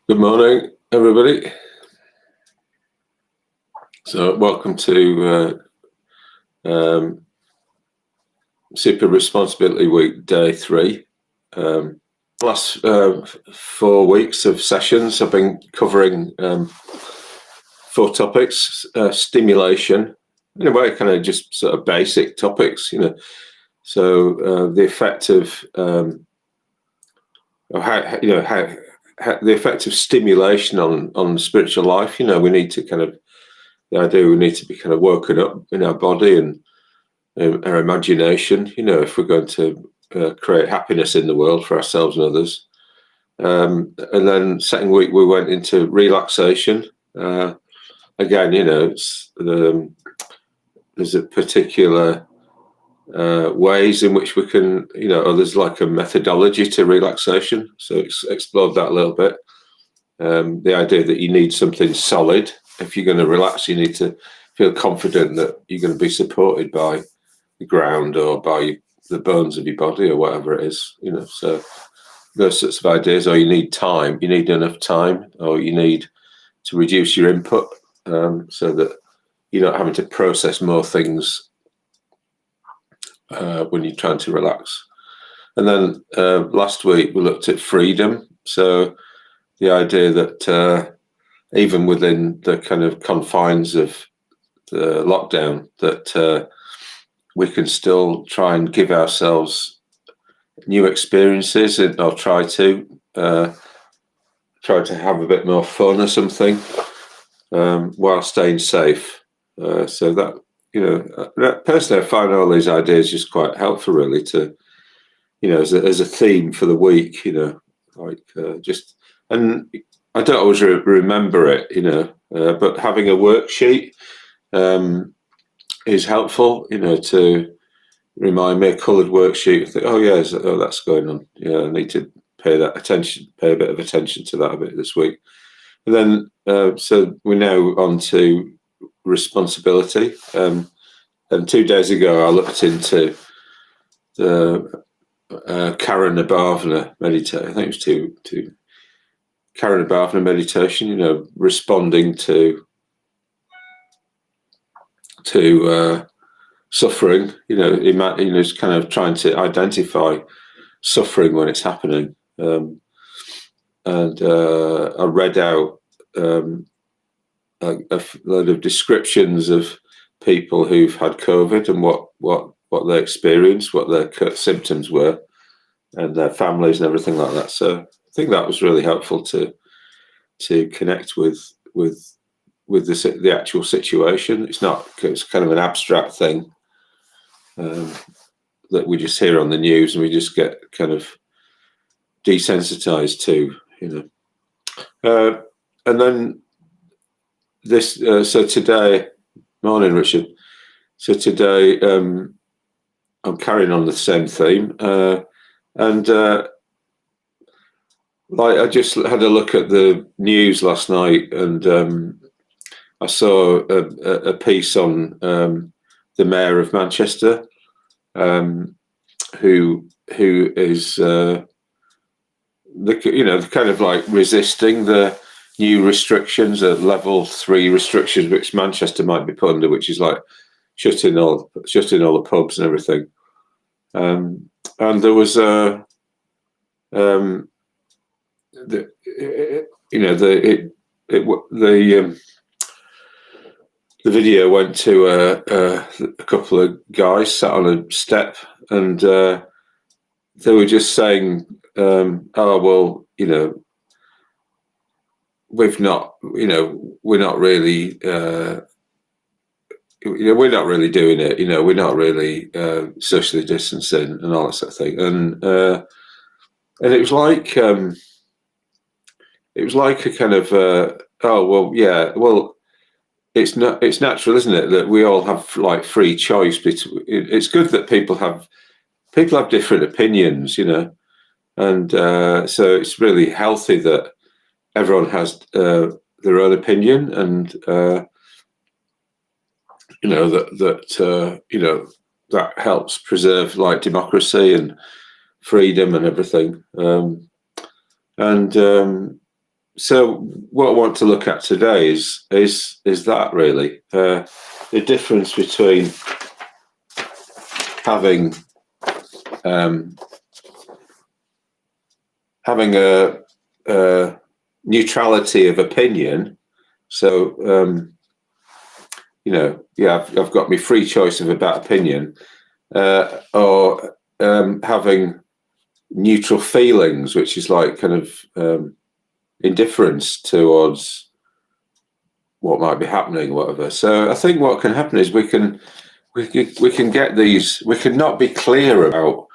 Good morning, everybody. So, welcome to Super Responsibility Week, Day 3. Last 4 weeks of sessions, I've been covering 4 topics: stimulation, in a way, kind of just sort of basic topics, So, the effect of the effect of stimulation on spiritual life. We need to we need to be kind of woken up in our body and our imagination, if we're going to create happiness in the world for ourselves and others. And then second week, we went into relaxation. Again, there's a particular ways in which we can, there's like a methodology to relaxation. So explored that a little bit. The idea that you need something solid. If you're going to relax, you need to feel confident that you're going to be supported by the ground or by the bones of your body or whatever it is, So those sorts of ideas, or you need time, you need enough time, or you need to reduce your input so that you're not having to process more things when you're trying to relax. And then last week we looked at freedom. So the idea that even within the kind of confines of the lockdown, that we can still try and give ourselves new experiences, or try to have a bit more fun or something while staying safe. So that, personally, I find all these ideas just quite helpful, really, to, as a theme for the week, and I don't always remember it, but having a worksheet is helpful, to remind me, a coloured worksheet. I think, that's going on. Yeah, I need to pay a bit of attention to that a bit this week. And then, so we're now on to responsibility. And 2 days ago, I looked into the Karana Bhavana meditation. I think it was two Karana Bhavana meditation. Responding to suffering. It's kind of trying to identify suffering when it's happening. And I read out a load of descriptions of people who've had COVID and what they experienced, what their symptoms were, and their families and everything like that. So I think that was really helpful to connect with the actual situation. It's kind of an abstract thing that we just hear on the news and we just get kind of desensitized to, and then this. So today, morning, Richard. So today, I'm carrying on the same theme, and I just had a look at the news last night, and I saw a piece on the mayor of Manchester, who is kind of like resisting the new restrictions, level 3 restrictions, which Manchester might be put under, which is like shutting all the pubs and everything. And there was the video went to a couple of guys sat on a step, and they were just saying, "Oh well, we're not really, we're not really doing it. We're not really socially distancing and all that sort of thing." And it was like a kind of oh well, yeah, well. It's natural, isn't it, that we all have like free choice. It's good that people have different opinions, and so it's really healthy that everyone has their own opinion, and that helps preserve like democracy and freedom and everything. So what I want to look at today is that really the difference between having having a neutrality of opinion. So I've got my free choice of about opinion, or having neutral feelings, which is like kind of indifference towards what might be happening, or whatever. So I think what can happen is we can get these. We can not be clear about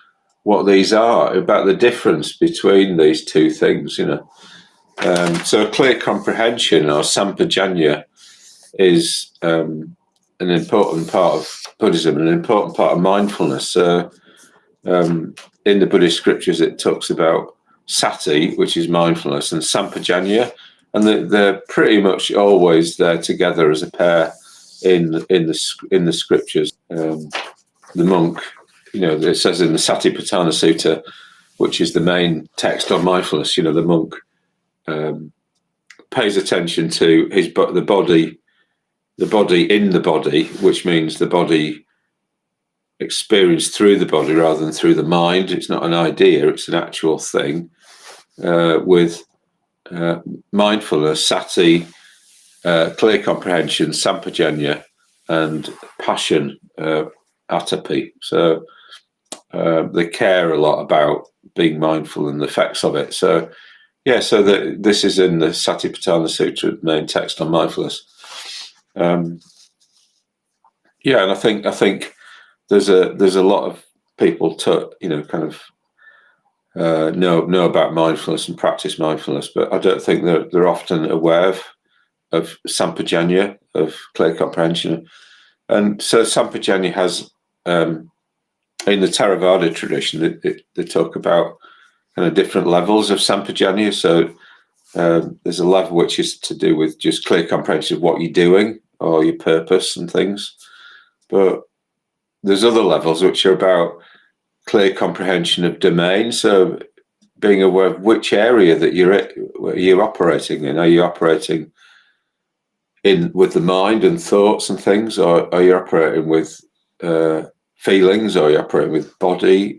what these are, about the difference between these two things. So a clear comprehension, or sampajanya, is an important part of Buddhism, an important part of mindfulness. In the Buddhist scriptures, it talks about sati, which is mindfulness, and sampajanya, and they're pretty much always there together as a pair in the scriptures. The monk, it says in the Satipatthana Sutta, which is the main text on mindfulness. The monk pays attention to the body in the body, which means the body experienced through the body rather than through the mind. It's not an idea, it's an actual thing. With mindfulness, sati, clear comprehension, sampajanya, and passion, atapi. So they care a lot about being mindful and the effects of it. So this is in the Satipatthana Sutra, main text on mindfulness. And I think there's a lot of people know about mindfulness and practice mindfulness, but I don't think they're often aware of sampajanya, of clear comprehension. And so sampajanya has, in the Theravada tradition, they talk about kind of different levels of sampajanya. So there's a level which is to do with just clear comprehension of what you're doing or your purpose and things. But there's other levels which are about clear comprehension of domain. So being aware of which area that you're operating in. Are you operating with the mind and thoughts and things, or are you operating with feelings, or are you operating with body?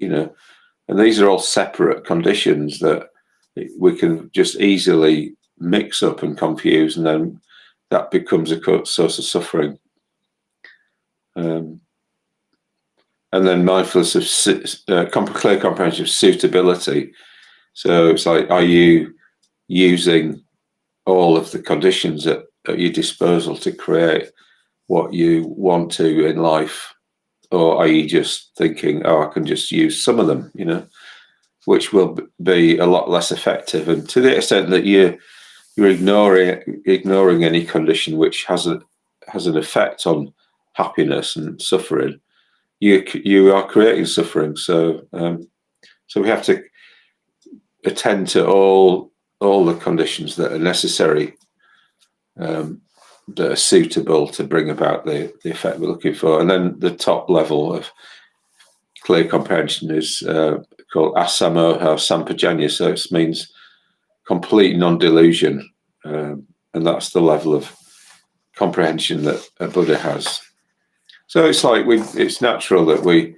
And these are all separate conditions that we can just easily mix up and confuse, and then that becomes a source of suffering. And then mindfulness of clear comprehension of suitability. So it's like, are you using all of the conditions at your disposal to create what you want to in life, or are you just thinking, I can just use some of them, which will be a lot less effective. And to the extent that you're ignoring any condition which has an effect on happiness and suffering, you are creating suffering. So we have to attend to all the conditions that are necessary, that are suitable to bring about the effect we're looking for. And then the top level of clear comprehension is called asamoha sampajanya. So it means complete non-delusion, and that's the level of comprehension that a Buddha has. So it's like it's natural that we,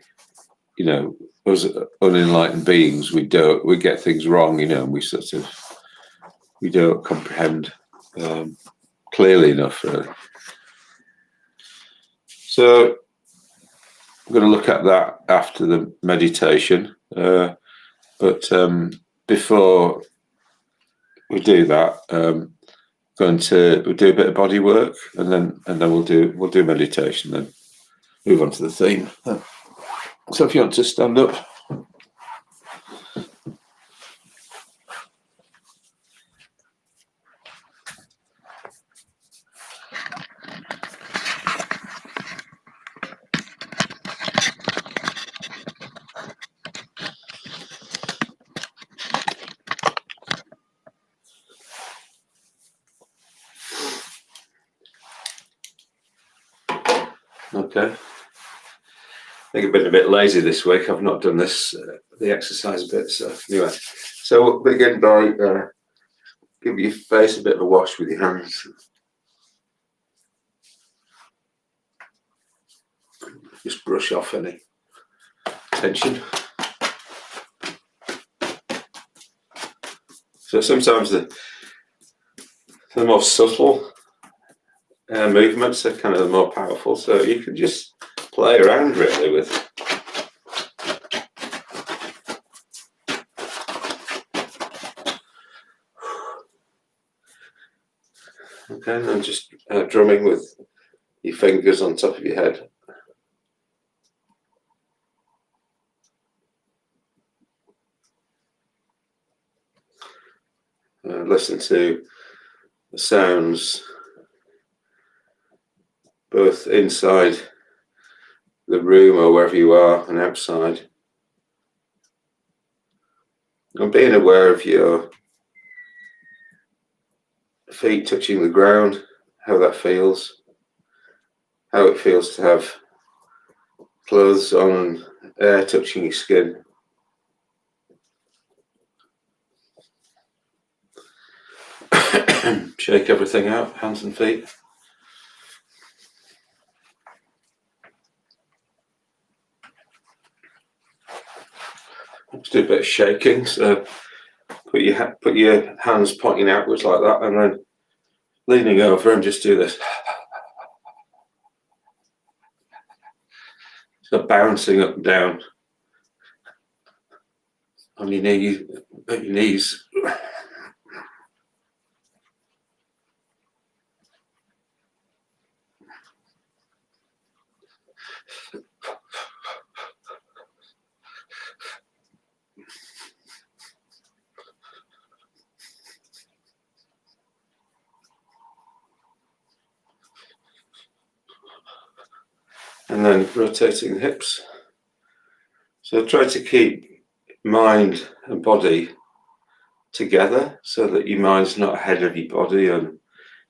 as unenlightened beings, we get things wrong, and we don't comprehend clearly enough, really. So I'm going to look at that after the meditation, but before we do that, we'll do a bit of body work, and then we'll do meditation, then move on to the theme. So if you want to stand up. Okay. I think I've been a bit lazy this week. I've not done the exercise bit. So anyway, so we'll begin by Give your face a bit of a wash with your hands. Just brush off any tension. So sometimes the more subtle movements are kind of the more powerful. So you can just play around really with. Okay, and then just drumming with your fingers on top of your head. Listen to the sounds both inside the room or wherever you are and outside. And being aware of your feet touching the ground, how that feels, how it feels to have clothes on and air touching your skin. Shake everything out, hands and feet. Let's do a bit of shaking. So put your hands pointing outwards like that, and then leaning over and just do this. So bouncing up and down on your knees. And then rotating the hips. So try to keep mind and body together so that your mind's not ahead of your body and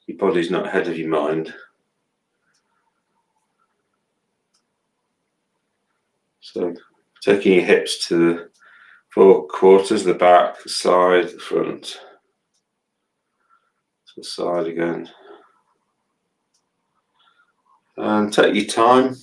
your body's not ahead of your mind. So taking your hips to the 4 quarters, the back, the side, the front, to the side again. And take your time.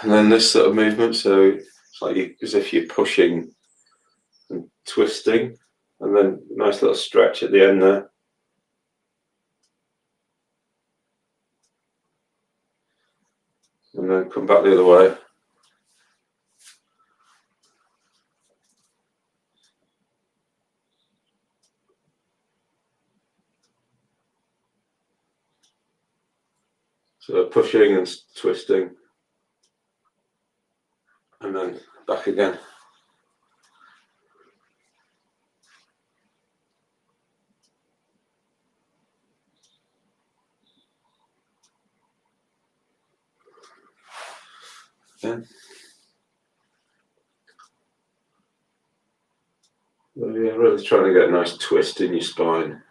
And then this sort of movement, so it's like as if you're pushing and twisting, and then nice little stretch at the end there. And then come back the other way. So pushing and twisting, and then back again. Yeah. So yeah, really trying to get a nice twist in your spine.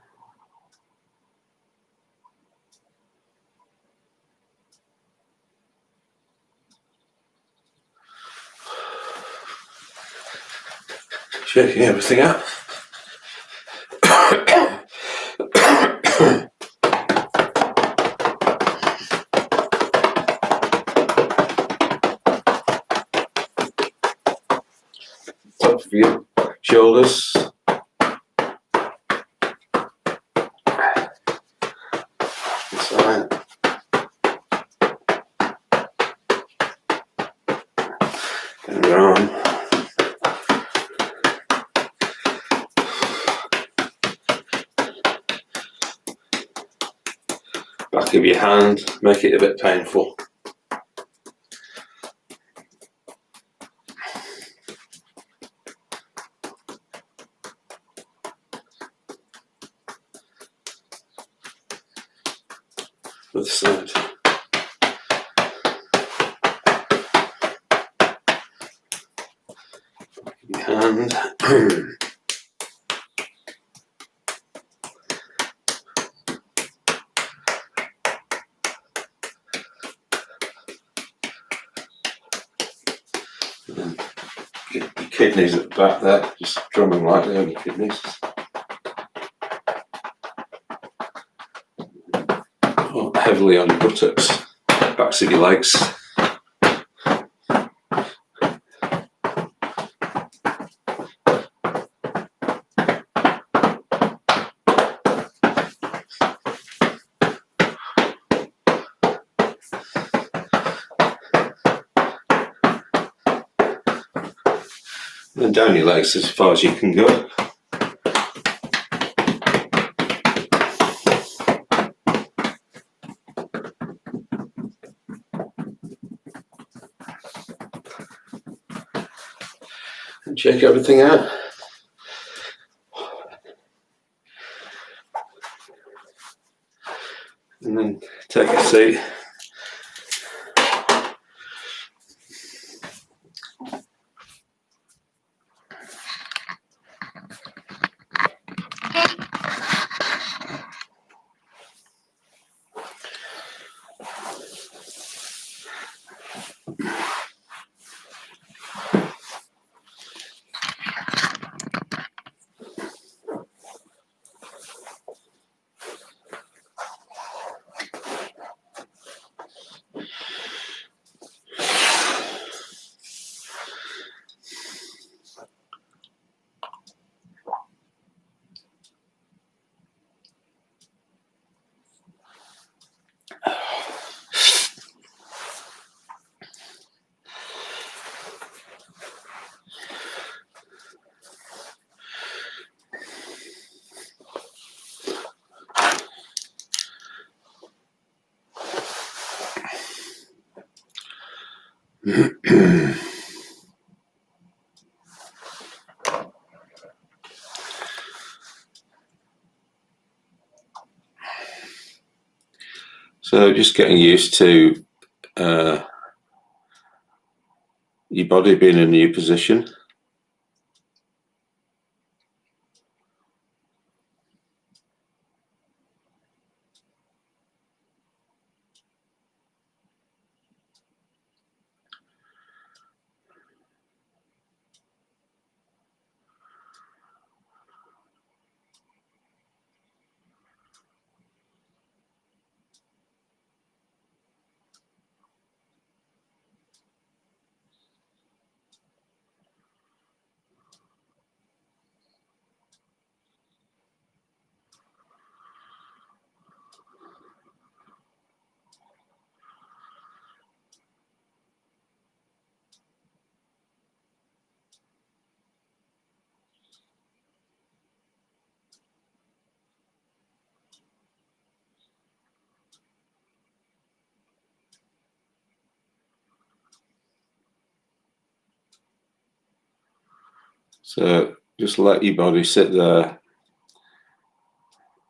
Shaking everything out. Top of your shoulders. Side. And your arm. Back of your hand, make it a bit painful. Other side. Hand. Your kidneys at the back there, just drumming lightly on your kidneys. Oh, heavily on your buttocks, backs of your legs. And down your legs as far as you can go. And check everything out. And then take a seat. So just getting used to your body being in a new position. So just let your body sit there.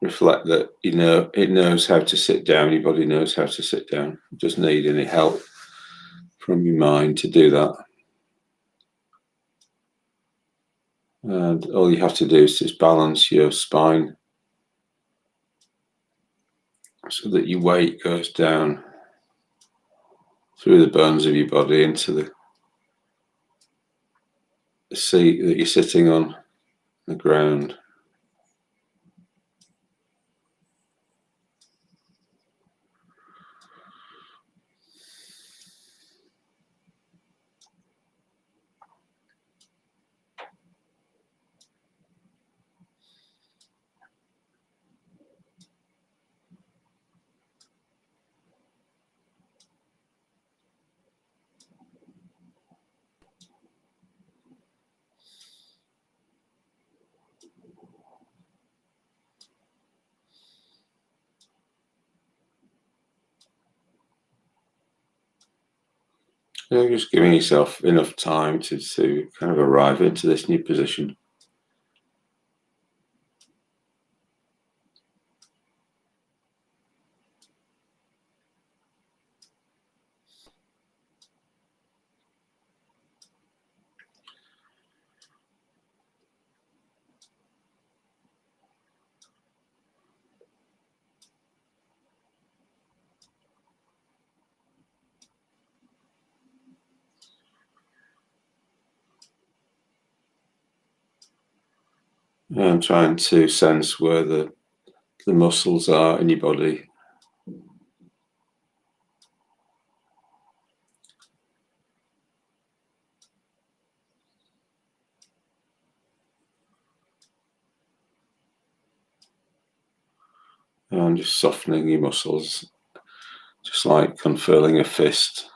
Reflect that it knows how to sit down. Your body knows how to sit down. You just need any help from your mind to do that. And all you have to do is just balance your spine so that your weight goes down through the bones of your body into the seat that you're sitting on, the ground. Just giving yourself enough time to kind of arrive into this new position. And trying to sense where the muscles are in your body. And just softening your muscles, just like unfurling a fist.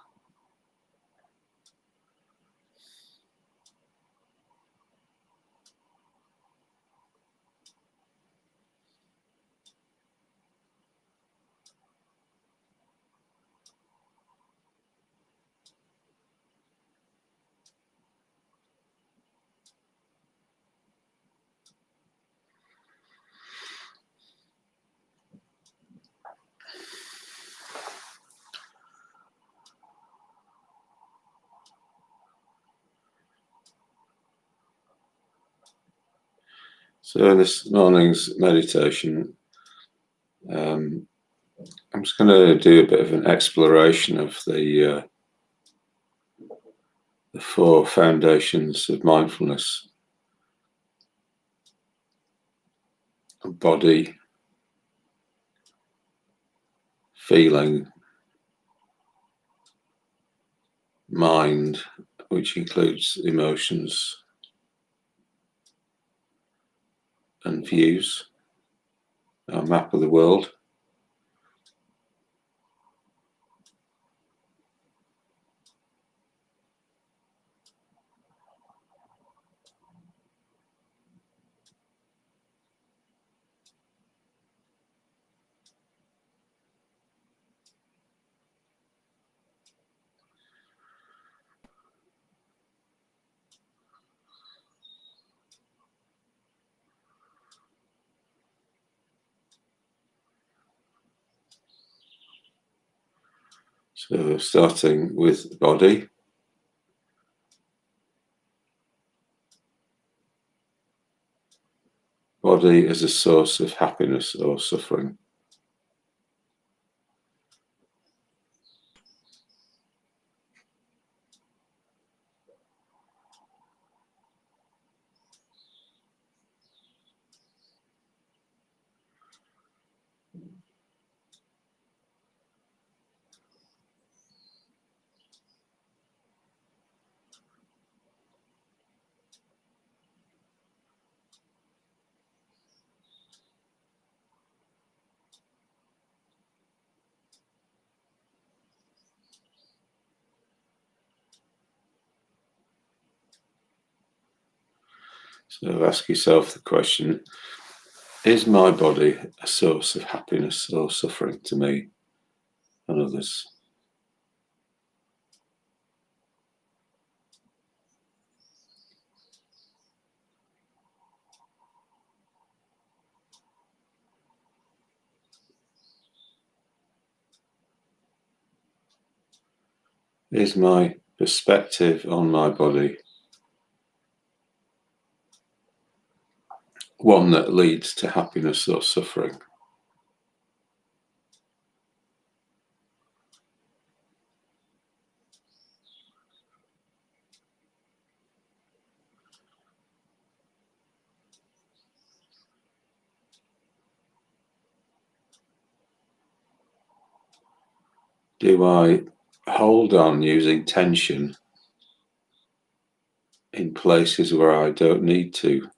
So in this morning's meditation, I'm just going to do a bit of an exploration of the 4 foundations of mindfulness: body, feeling, mind, which includes emotions, and views, our map of the world. So starting with body. Body as a source of happiness or suffering. So ask yourself the question, is my body a source of happiness or suffering to me and others? Is my perspective on my body one that leads to happiness or suffering? Do I hold on using tension in places where I don't need to?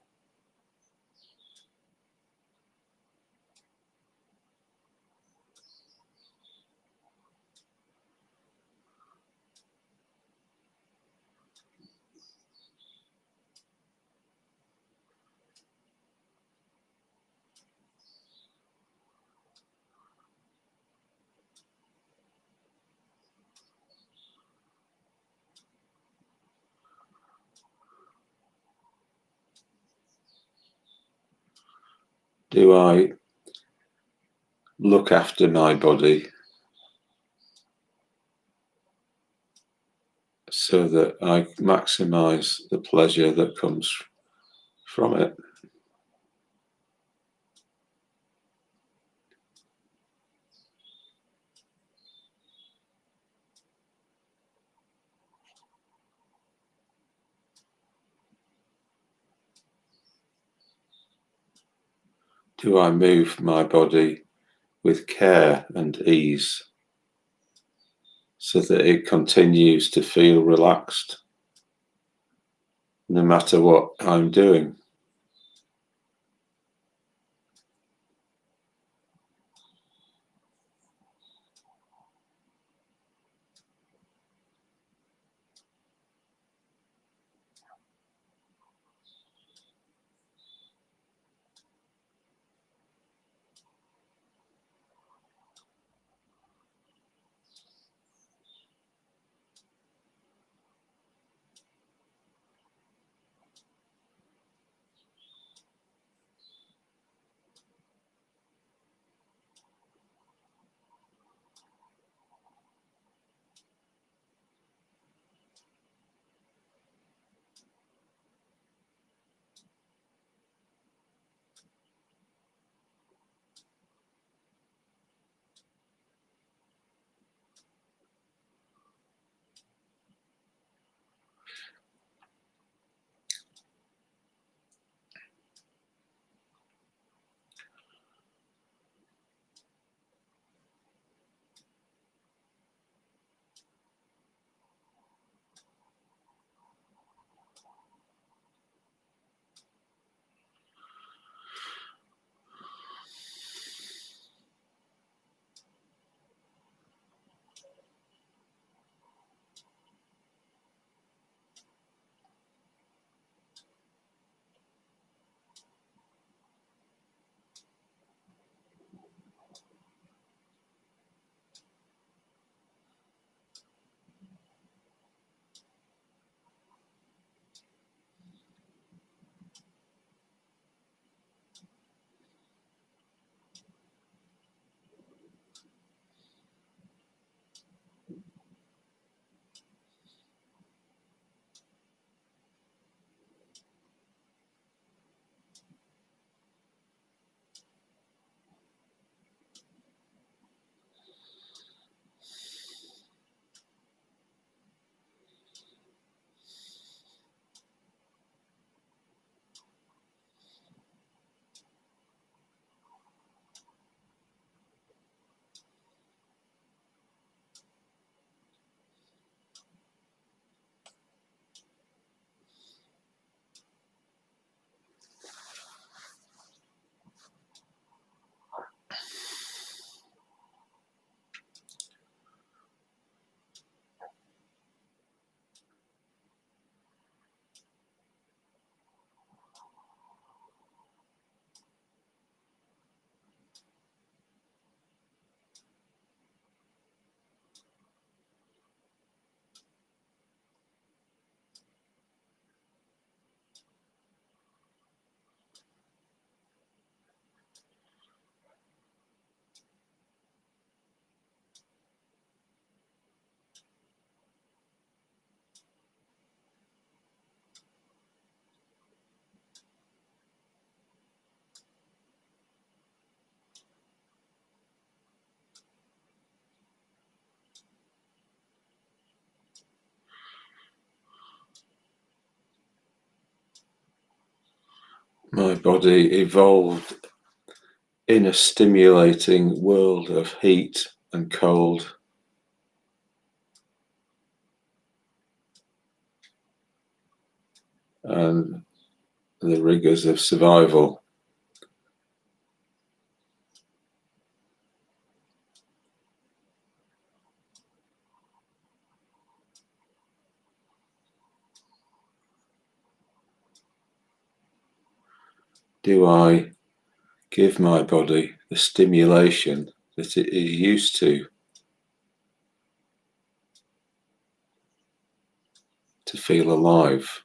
Do I look after my body so that I maximize the pleasure that comes from it? Do I move my body with care and ease so that it continues to feel relaxed no matter what I'm doing? My body evolved in a stimulating world of heat and cold, and the rigors of survival. Do I give my body the stimulation that it is used to feel alive?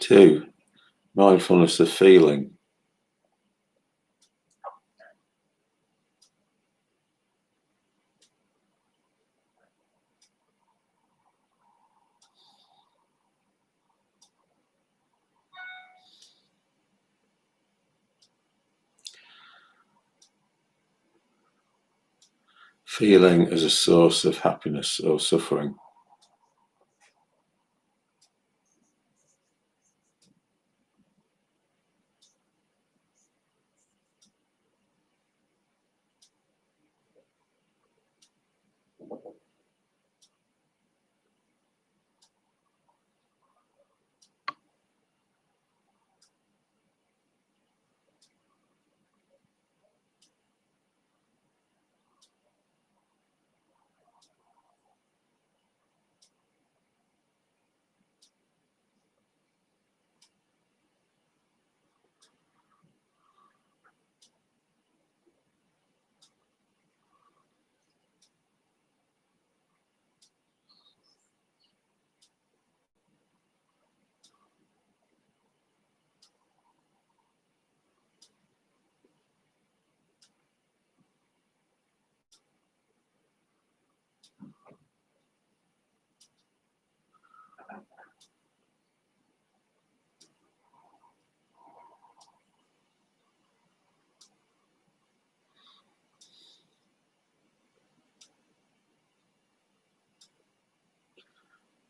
2. Mindfulness of feeling. Feeling as a source of happiness or suffering.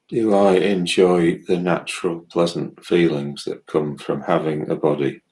Do I enjoy the natural, pleasant feelings that come from having a body?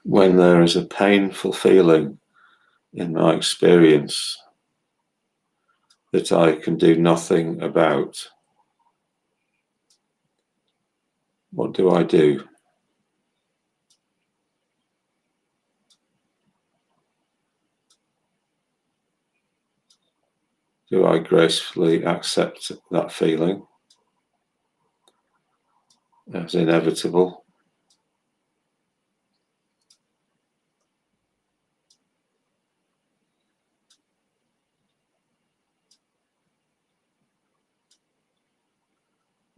When there is a painful feeling in my experience that I can do nothing about, what do I do? Do I gracefully accept that feeling as inevitable?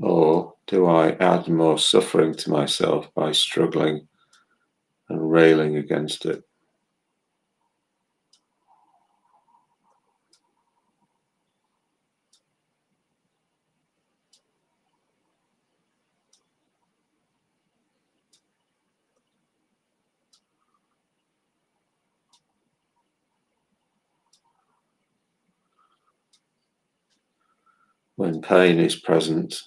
Or do I add more suffering to myself by struggling and railing against it? When pain is present,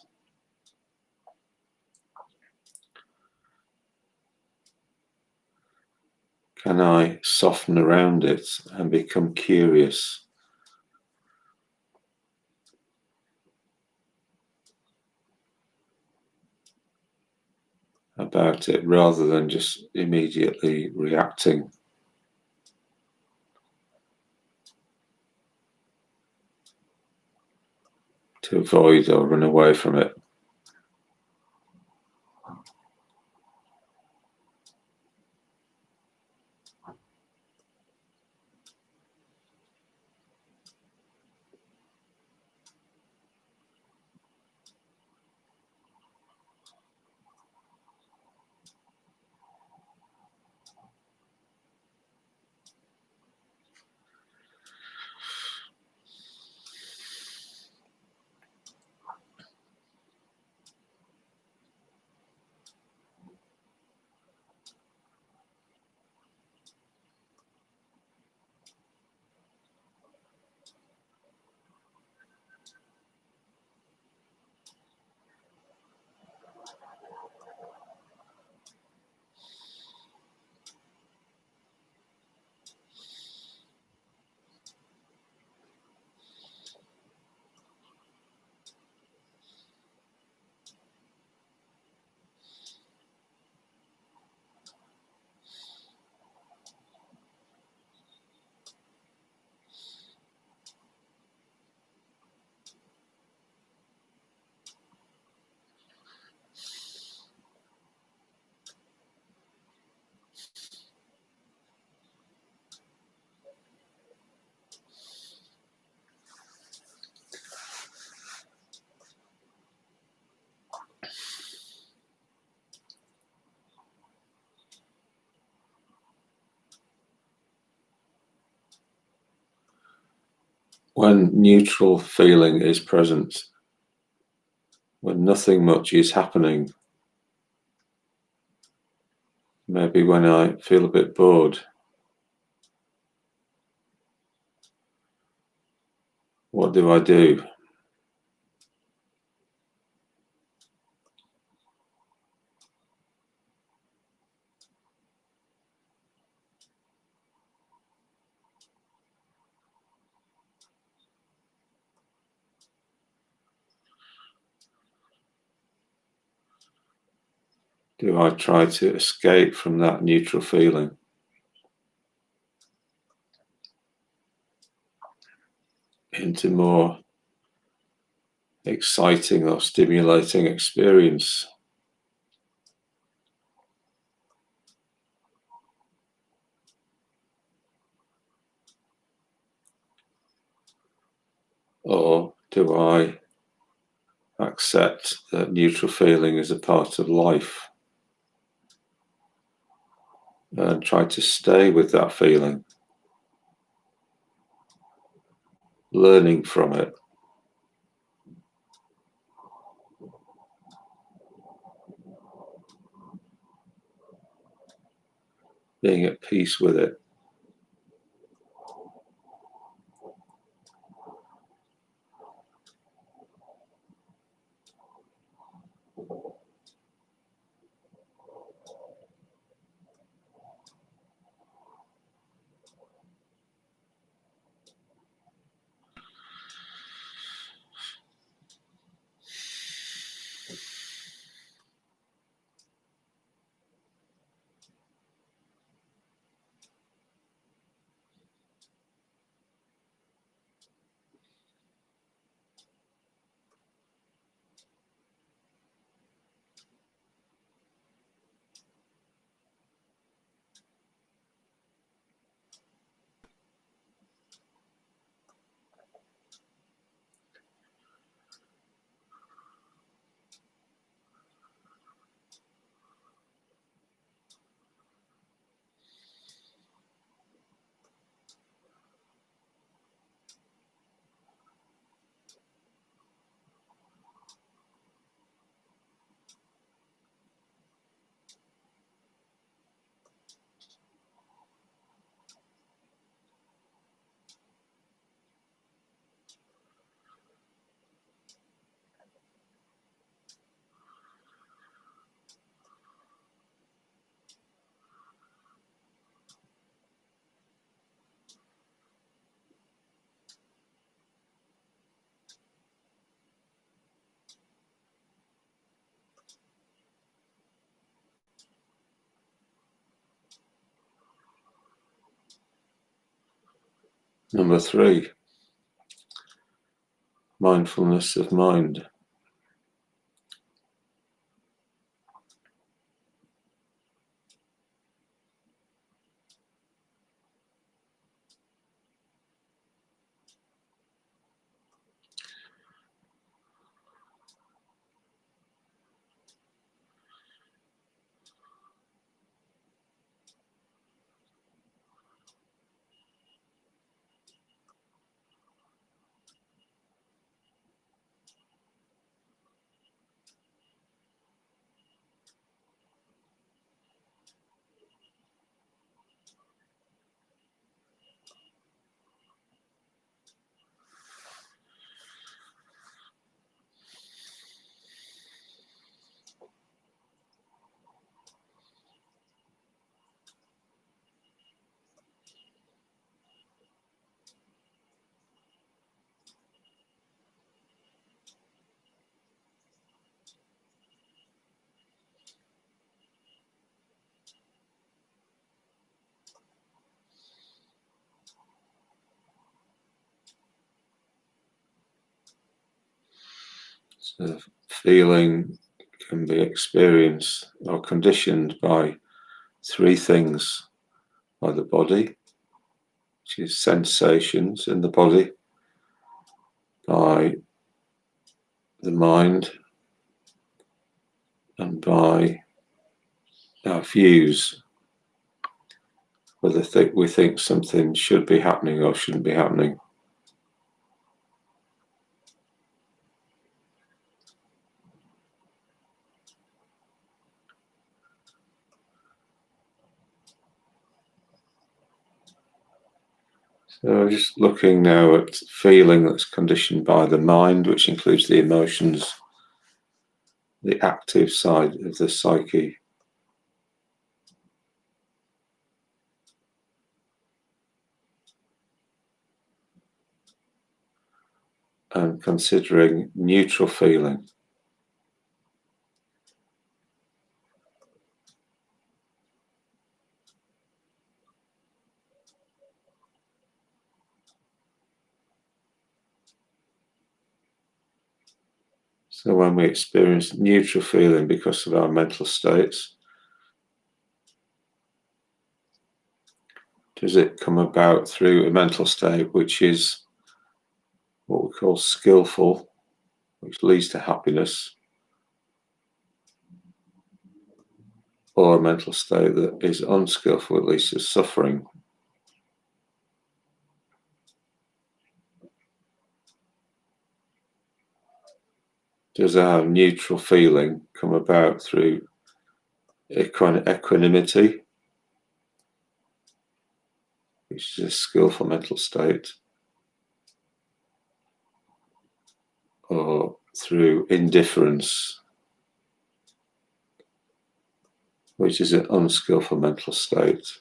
can I soften around it and become curious about it rather than just immediately reacting to avoid or run away from it. When neutral feeling is present, when nothing much is happening, maybe when I feel a bit bored, what do I do? Do I try to escape from that neutral feeling into more exciting or stimulating experience? Or do I accept that neutral feeling is a part of life and try to stay with that feeling, learning from it, being at peace with it? Number 3, mindfulness of mind. So feeling can be experienced or conditioned by 3 things: by the body, which is sensations in the body, by the mind, and by our views, whether we think something should be happening or shouldn't be happening. So just looking now at feeling that's conditioned by the mind, which includes the emotions, the active side of the psyche. And considering neutral feeling. So when we experience neutral feeling because of our mental states, does it come about through a mental state which is what we call skillful, which leads to happiness, or a mental state that is unskillful, at least is suffering? Does our neutral feeling come about through equanimity, which is a skillful mental state, or through indifference, which is an unskillful mental state?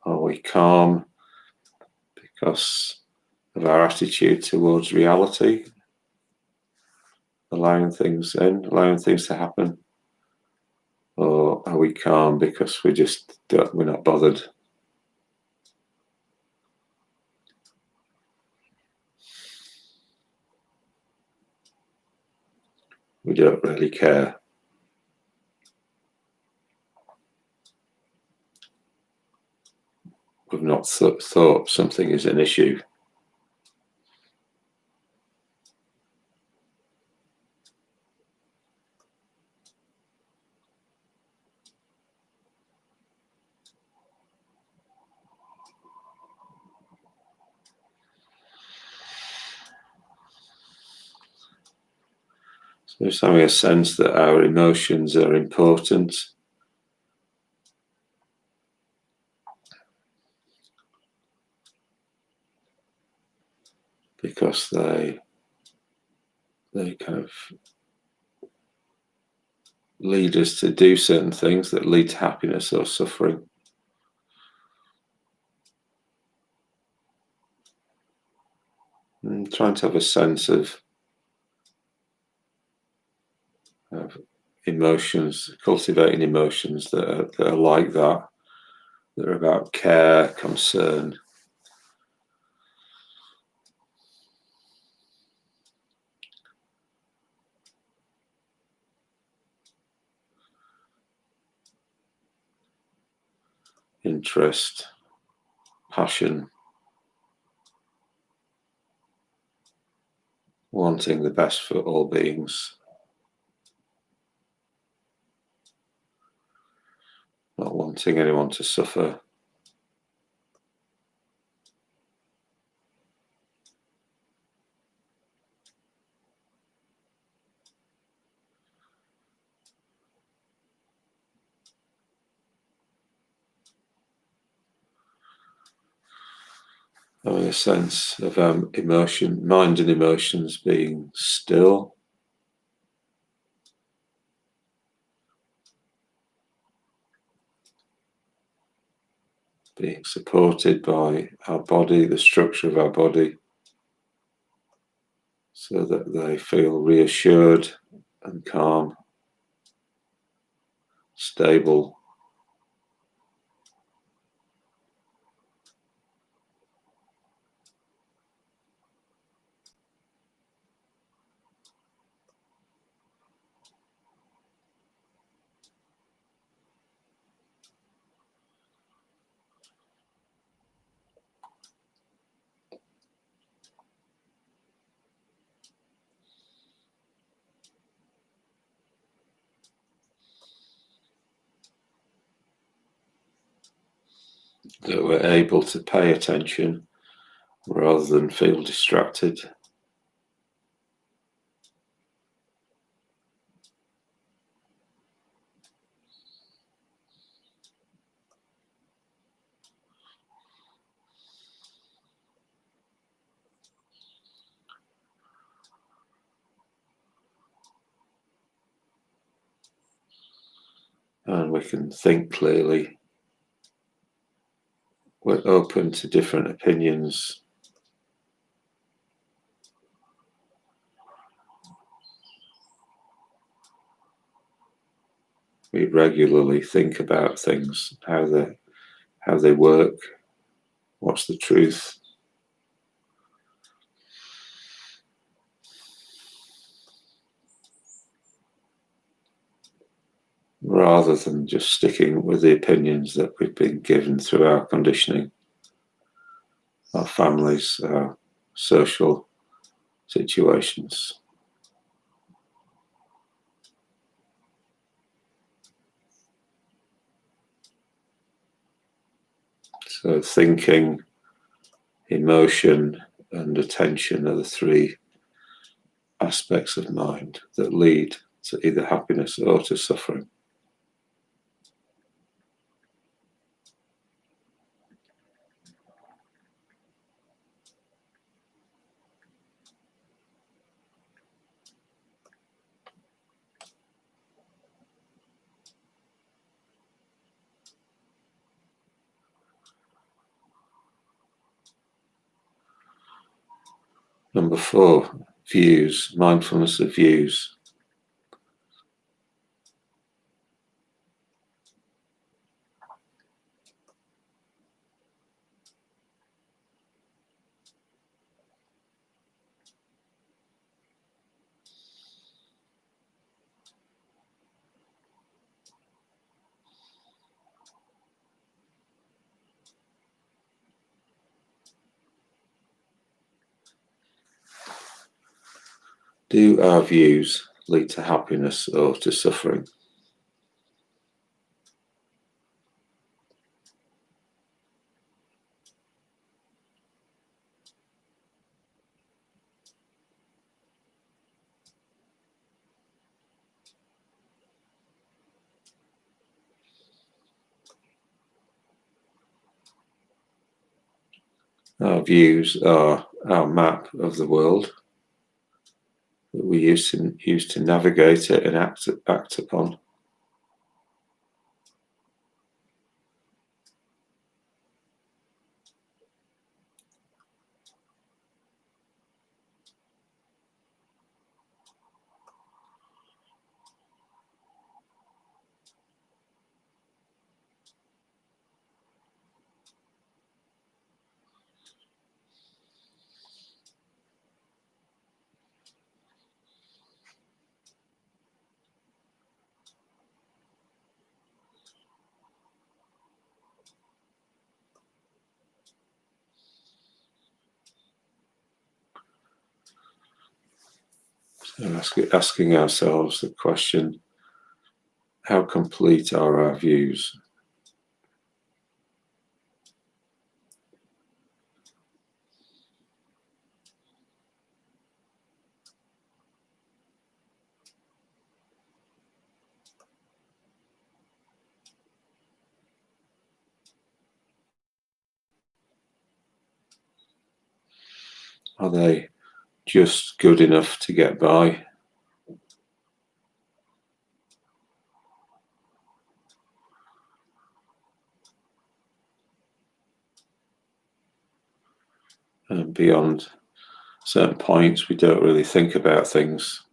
Are we calm because of our attitude towards reality, allowing things in, allowing things to happen? Or are we calm because we're not bothered? We don't really care. We've not thought something is an issue. So there's having a sense that our emotions are important, because they kind of lead us to do certain things that lead to happiness or suffering. trying to have a sense of emotions, cultivating emotions that are like that are about care, concern. Interest, passion, wanting the best for all beings, not wanting anyone to suffer. Having a sense of emotion, mind and emotions being still. Being supported by our body, the structure of our body, so that they feel reassured and calm, stable. That we're able to pay attention rather than feel distracted. And we can think clearly. We're open to different opinions. We regularly think about things, how they work, what's the truth. Rather than just sticking with the opinions that we've been given through our conditioning, our families, our social situations. So thinking, emotion, and attention are the three aspects of mind that lead to either happiness or to suffering. Number 4, views, mindfulness of views. Do our views lead to happiness or to suffering? Our views are our map of the world that we use to navigate it and act upon. And asking ourselves the question, how complete are our views? Are they just good enough to get by? And beyond certain points, we don't really think about things.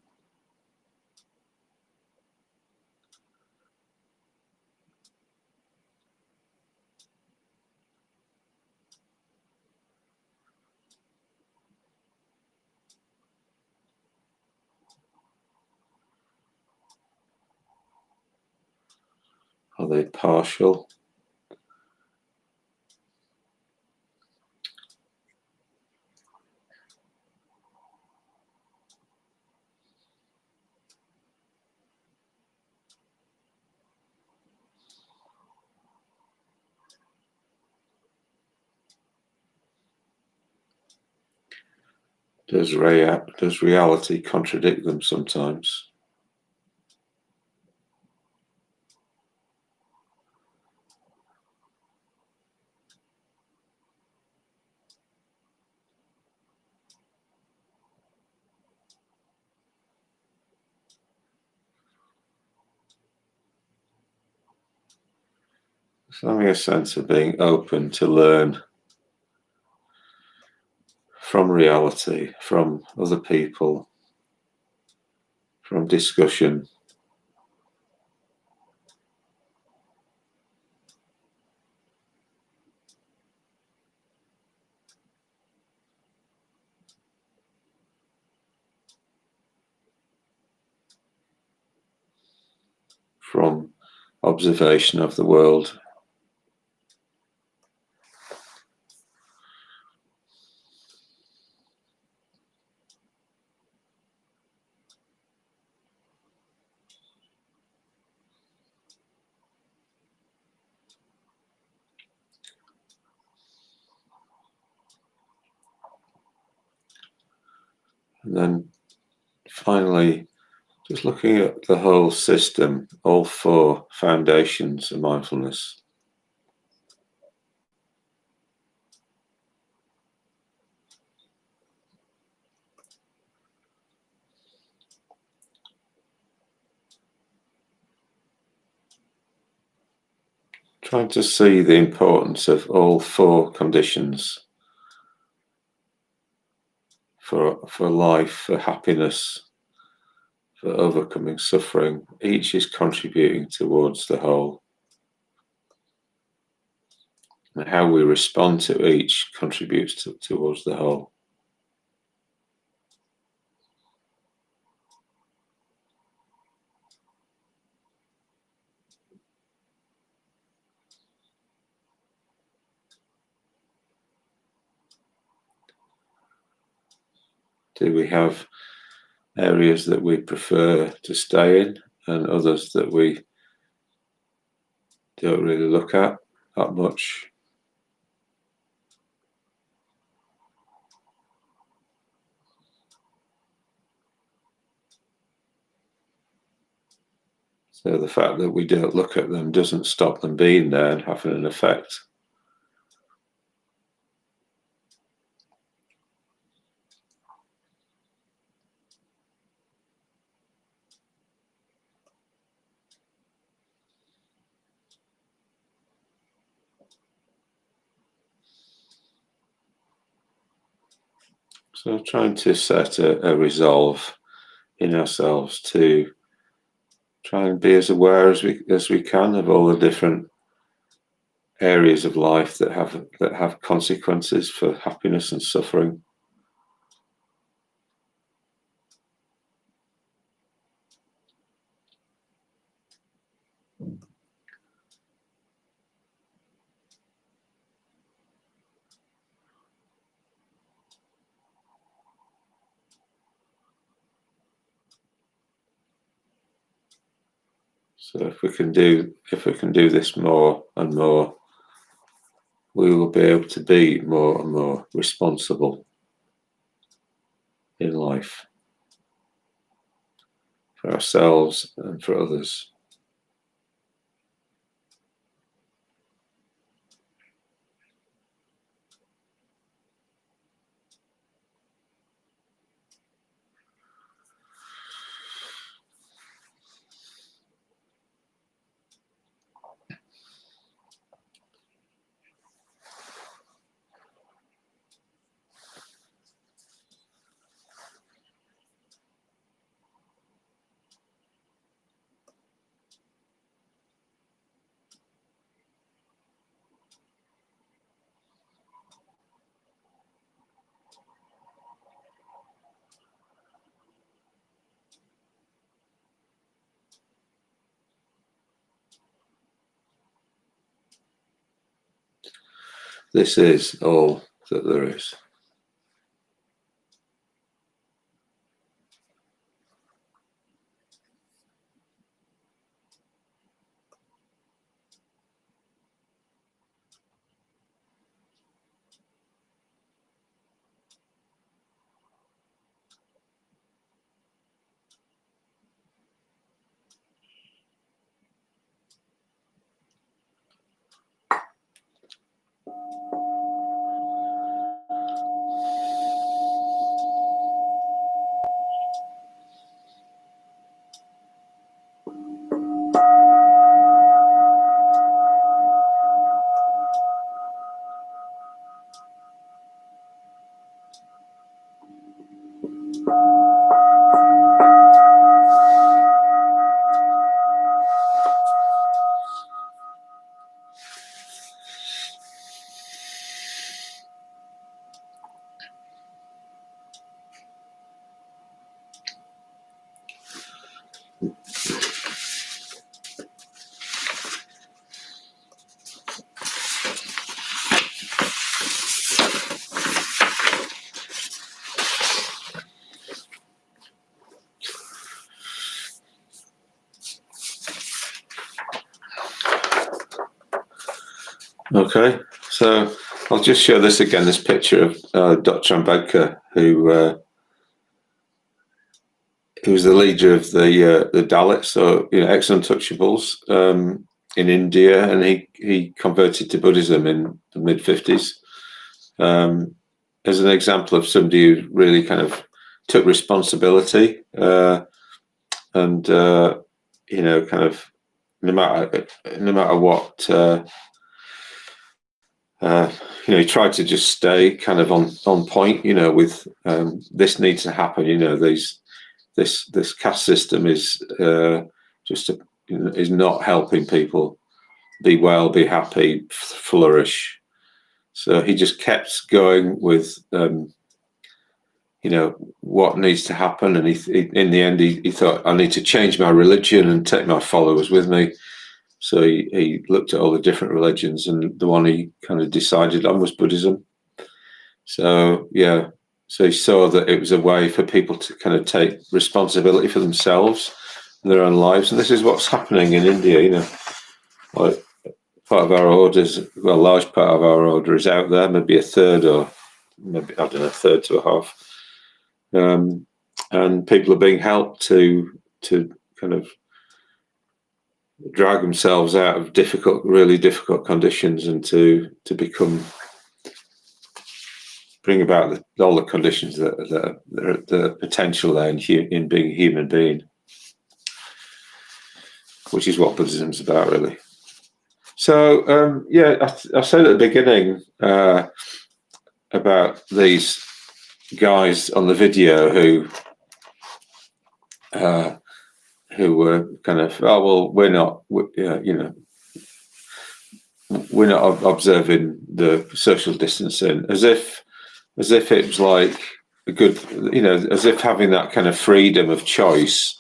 Are they partial? Does reality contradict them sometimes? It's having a sense of being open to learn from reality, from other people, from discussion. From observation of the world. And then finally, just looking at the whole system, all four foundations of mindfulness. Trying to see the importance of all four conditions for life, for happiness, for overcoming suffering. Each is contributing towards the whole. And how we respond to each contributes towards the whole. Do we have areas that we prefer to stay in and others that we don't really look at that much? So the fact that we don't look at them doesn't stop them being there and having an effect. So trying to set a resolve in ourselves to try and be as aware as we can of all the different areas of life that have consequences for happiness and suffering. So if we can do this more and more, we will be able to be more and more responsible in life for ourselves and for others. This is all that there is. Okay, so I'll just show this again, this picture of Dr. Ambedkar, who was the leader of the Dalits, so ex-untouchables in India, and he converted to Buddhism in the mid-50s as an example of somebody who really kind of took responsibility and kind of no matter what. He tried to just stay kind of on point, with this needs to happen. This caste system is is not helping people be well, be happy, flourish. So he just kept going with what needs to happen, and he in the end he thought, I need to change my religion and take my followers with me. So he looked at all the different religions, and the one he kind of decided on was Buddhism. So so he saw that it was a way for people to kind of take responsibility for themselves and their own lives. And this is what's happening in India. Like part of our orders, well, a large part of our order is out there, maybe a third, or maybe a third to a half. And people are being helped to kind of drag themselves out of really difficult conditions, and to bring about all the conditions that the potential there in being a human being, which is what Buddhism is about, really. So I said at the beginning about these guys on the video who were kind of, we're not observing the social distancing, as if it was like a good, as if having that kind of freedom of choice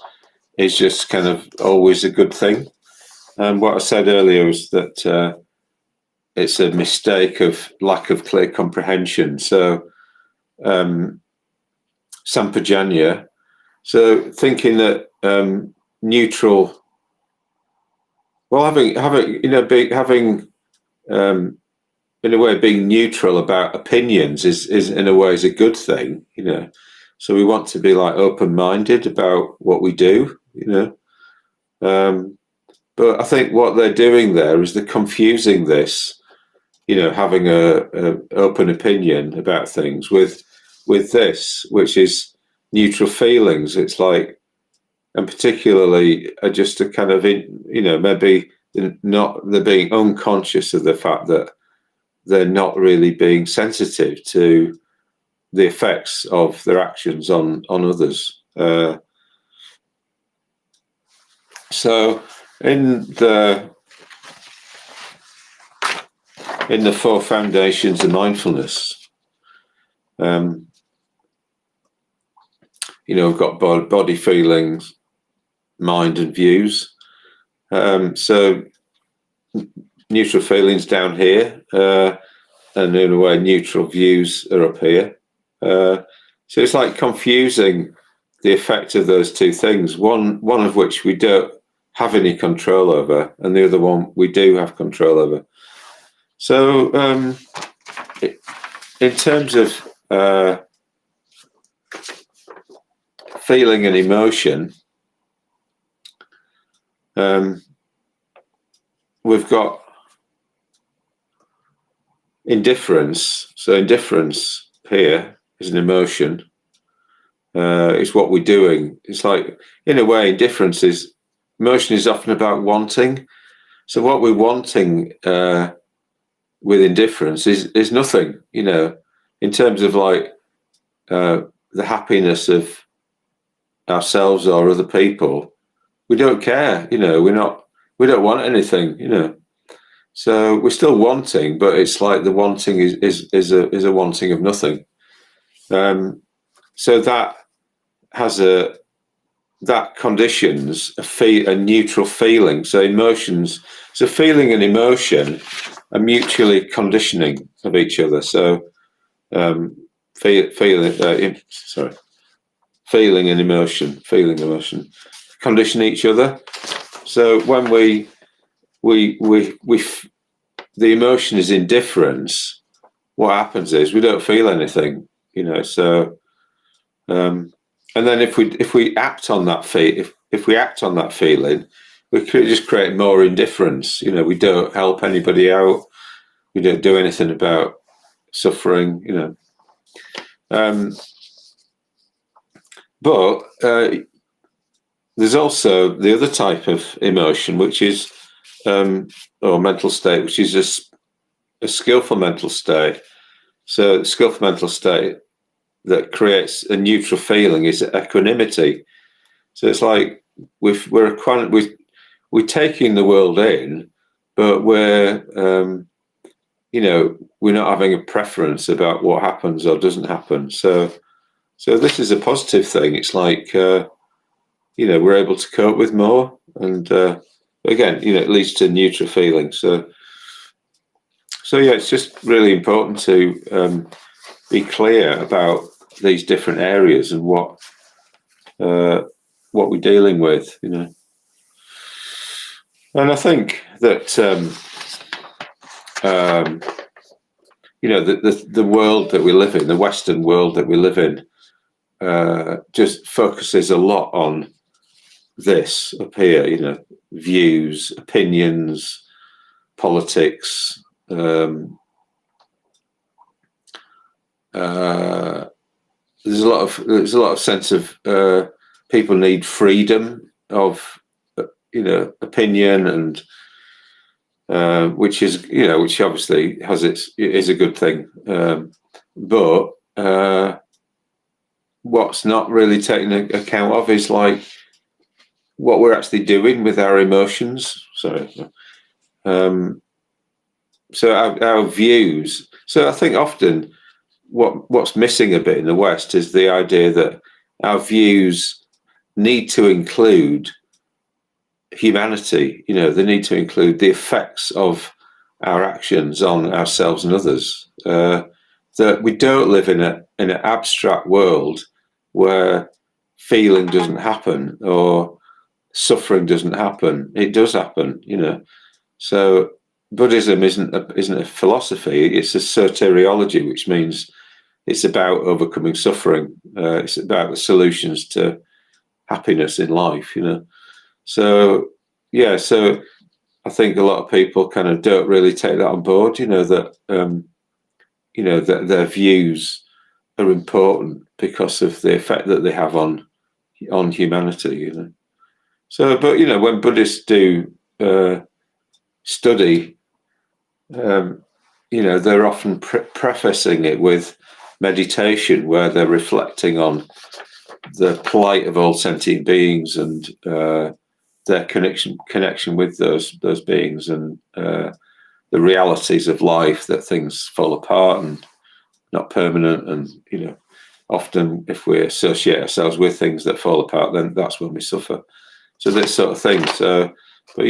is just kind of always a good thing. And what I said earlier was that it's a mistake of lack of clear comprehension. So Sampajanya, so thinking that neutral Well, having having in a way being neutral about opinions is in a way is a good thing, So we want to be like open-minded about what we do. But I think what they're doing there is they're confusing this, having a open opinion about things with this, which is neutral feelings. It's like, and particularly just a kind of, maybe they're being unconscious of the fact that they're not really being sensitive to the effects of their actions on others. So in the four foundations of mindfulness, we've got body, feelings, mind, and views. So neutral feelings down here, and in a way neutral views are up here. So it's like confusing the effect of those two things, one of which we don't have any control over, and the other one we do have control over. So in terms of feeling and emotion, we've got indifference. So indifference here is an emotion. It's what we're doing. It's like, in a way, emotion is often about wanting. So what we're wanting with indifference is nothing, in terms of like the happiness of ourselves or other people. We don't care, we don't want anything, So we're still wanting, but it's like the wanting is a wanting of nothing. So that conditions a neutral feeling. So emotions, so feeling and emotion are mutually conditioning of each other. So feeling and emotion condition each other. So when the emotion is indifference, what happens is we don't feel anything, So, and then if we act on that if we act on that feeling, we could just create more indifference. We don't help anybody out. We don't do anything about suffering. But there's also the other type of emotion, which is or mental state, which is a skillful mental state. So, the skillful mental state that creates a neutral feeling is equanimity. So it's like we're taking the world in, but we're not having a preference about what happens or doesn't happen. So this is a positive thing. It's like we're able to cope with more, and again, it leads to neutral feeling. So yeah, it's just really important to be clear about these different areas and what we're dealing with, And I think that the world that we live in, the Western world that we live in, just focuses a lot on this up here, views, opinions, politics. There's a lot of sense of people need freedom of opinion, and which obviously is a good thing, but what's not really taken account of is like what we're actually doing with our emotions. So our views. So I think often what's missing a bit in the West is the idea that our views need to include humanity. They need to include the effects of our actions on ourselves and others. That we don't live in an abstract world where feeling doesn't happen, or suffering doesn't happen. It does happen, So Buddhism isn't a philosophy; it's a soteriology, which means it's about overcoming suffering. It's about the solutions to happiness in life, So so I think a lot of people kind of don't really take that on board, that that their views are important because of the effect that they have on humanity, So, but when Buddhists do study, they're often prefacing it with meditation, where they're reflecting on the plight of all sentient beings and their connection with those beings, and the realities of life, that things fall apart and not permanent, and often if we associate ourselves with things that fall apart, then that's when we suffer. So this sort of thing. So, but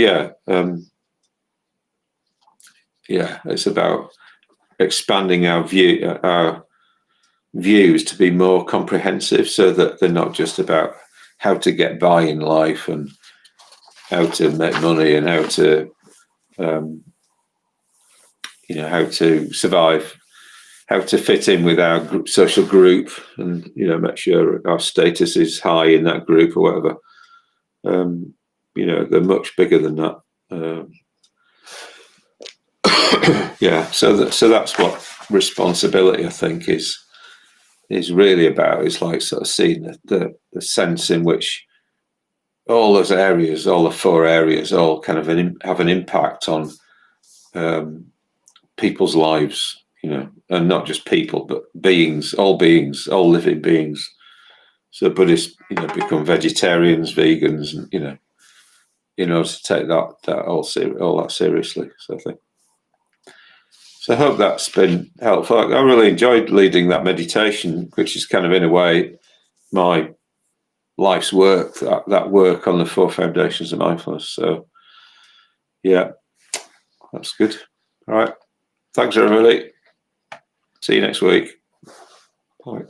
it's about expanding our views to be more comprehensive, so that they're not just about how to get by in life and how to make money and how to how to survive, how to fit in with our social group, and make sure our status is high in that group or whatever. They're much bigger than that. So that's what responsibility, I think, is really about. It's like sort of seeing the sense in which all those areas, all the 4 areas, all kind of have an impact on people's lives, and not just people, but beings, all living beings. So Buddhists, become vegetarians, vegans, and in order to take that all that seriously. So I think. So I hope that's been helpful. I really enjoyed leading that meditation, which is kind of, in a way, my life's work, that work on the 4 foundations of mindfulness. So, yeah, that's good. All right. Thanks, everybody. See you next week. Bye.